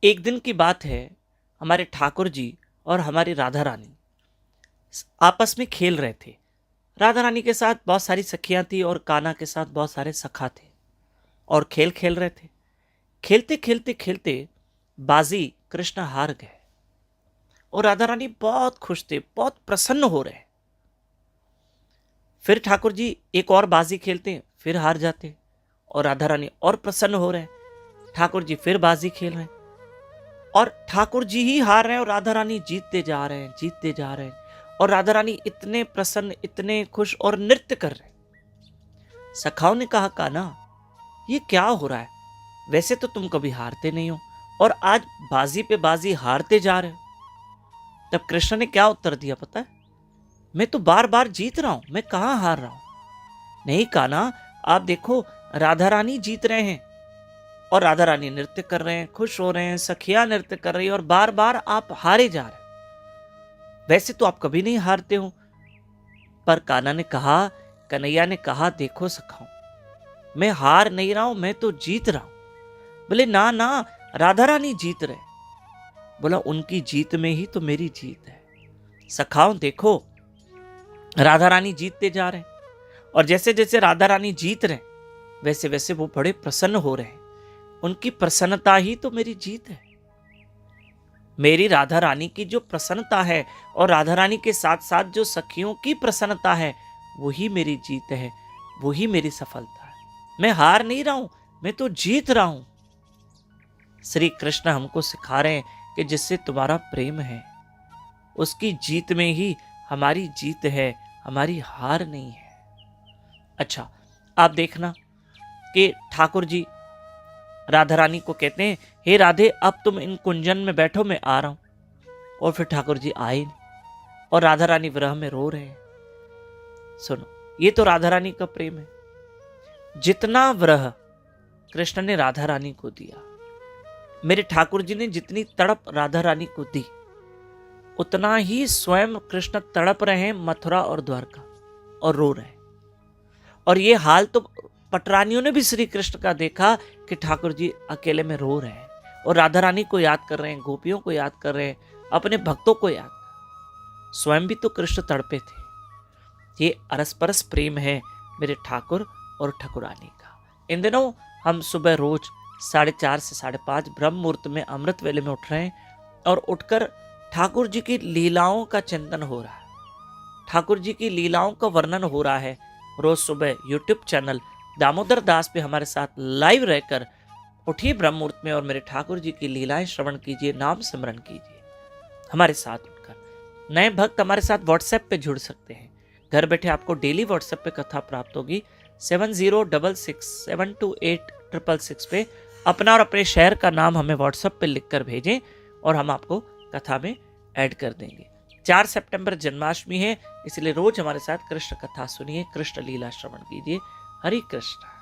एक दिन की बात है, हमारे ठाकुर जी और हमारी राधा रानी आपस में खेल रहे थे। राधा रानी के साथ बहुत सारी सखियां थी और कान्हा के साथ बहुत सारे सखा थे और खेल खेल रहे थे। खेलते खेलते खेलते बाजी कृष्ण हार गए और राधा रानी बहुत खुश थे, बहुत प्रसन्न हो रहे। फिर ठाकुर जी एक और बाजी खेलते, फिर हार जाते और राधा रानी और प्रसन्न हो रहे। ठाकुर जी फिर बाजी खेल रहे और ठाकुर जी ही हार रहे हैं और राधा रानी जीतते जा रहे हैं, जीतते जा रहे हैं। और राधा रानी इतने प्रसन्न, इतने खुश और नृत्य कर रहे। सखाओं ने कहा, कान्हा ये क्या हो रहा है? वैसे तो तुम कभी हारते नहीं हो और आज बाजी पे बाजी हारते जा रहे हो। तब कृष्ण ने क्या उत्तर दिया पता है? मैं तो बार बार जीत रहा हूं, मैं कहां हार रहा हूं। नहीं कान्हा, आप देखो राधा रानी जीत रहे हैं और राधा रानी नृत्य कर रहे हैं, खुश हो रहे हैं, सखियां नृत्य कर रही है और बार बार आप हारे जा रहे हैं। वैसे तो आप कभी नहीं हारते हो। पर कान्हा ने कहा, कन्हैया ने कहा, देखो सखाओ, मैं हार नहीं रहा हूं, मैं तो जीत रहा हूं। बोले ना ना, राधा रानी जीत रहे। बोला उनकी जीत में ही तो मेरी जीत है। सखाओ देखो, राधा रानी जीतते जा रहे हैं और जैसे जैसे राधा रानी जीत रहे वैसे वैसे वो बड़े प्रसन्न हो रहे हैं। उनकी प्रसन्नता ही तो मेरी जीत है। मेरी राधा रानी की जो प्रसन्नता है और राधा रानी के साथ साथ जो सखियों की प्रसन्नता है, वही मेरी जीत है, वही मेरी सफलता है। मैं हार नहीं रहा हूं, मैं तो जीत रहा हूं। श्री कृष्ण हमको सिखा रहे हैं कि जिससे तुम्हारा प्रेम है उसकी जीत में ही हमारी जीत है, हमारी हार नहीं है। अच्छा, आप देखना कि ठाकुर जी राधा रानी को कहते हैं, हे राधे अब तुम इन कुंजन में बैठो, मैं आ रहा हूं। और फिर ठाकुर जी आए नहीं और राधा रानी विरह में रो रहे हैं। सुनो, ये तो राधा रानी का प्रेम है। जितना विरह कृष्ण ने राधा रानी को दिया, मेरे ठाकुर जी ने जितनी तड़प राधा रानी को दी, उतना ही स्वयं कृष्ण तड़प रहे हैं मथुरा और द्वारका और रो रहे। और ये हाल तो पटरानियों ने भी श्री कृष्ण का देखा कि ठाकुर जी अकेले में रो रहे हैं और राधा रानी को याद कर रहे हैं, गोपियों को याद कर रहे हैं, अपने भक्तों को याद। स्वयं भी तो कृष्ण तड़पे थे। ये अरसपरस प्रेम है मेरे ठाकुर और ठाकुरानी का। इन दिनों हम सुबह रोज 4:30 से 5:30 ब्रह्म मुहूर्त में अमृत वेले में उठ रहे हैं और उठकर ठाकुर जी की लीलाओं का चिंतन हो रहा है, ठाकुर जी की लीलाओं का वर्णन हो रहा है। रोज सुबह यूट्यूब चैनल दामोदर दास पे हमारे साथ लाइव रहकर उठिए ब्रह्म मुहूर्त में और मेरे ठाकुर जी की लीलाएं श्रवण कीजिए, नाम सिमरन कीजिए। हमारे साथ उठकर नए भक्त हमारे साथ व्हाट्सएप पे जुड़ सकते हैं। घर बैठे आपको डेली व्हाट्सएप पे कथा प्राप्त होगी। 7066728666 पे अपना और अपने शहर का नाम हमें व्हाट्सएप पे लिखकर भेजें और हम आपको कथा में ऐड कर देंगे। 4 सितंबर जन्माष्टमी है, इसलिए रोज हमारे साथ कृष्ण कथा सुनिए, कृष्ण लीला श्रवण कीजिए। हरि कृष्ण।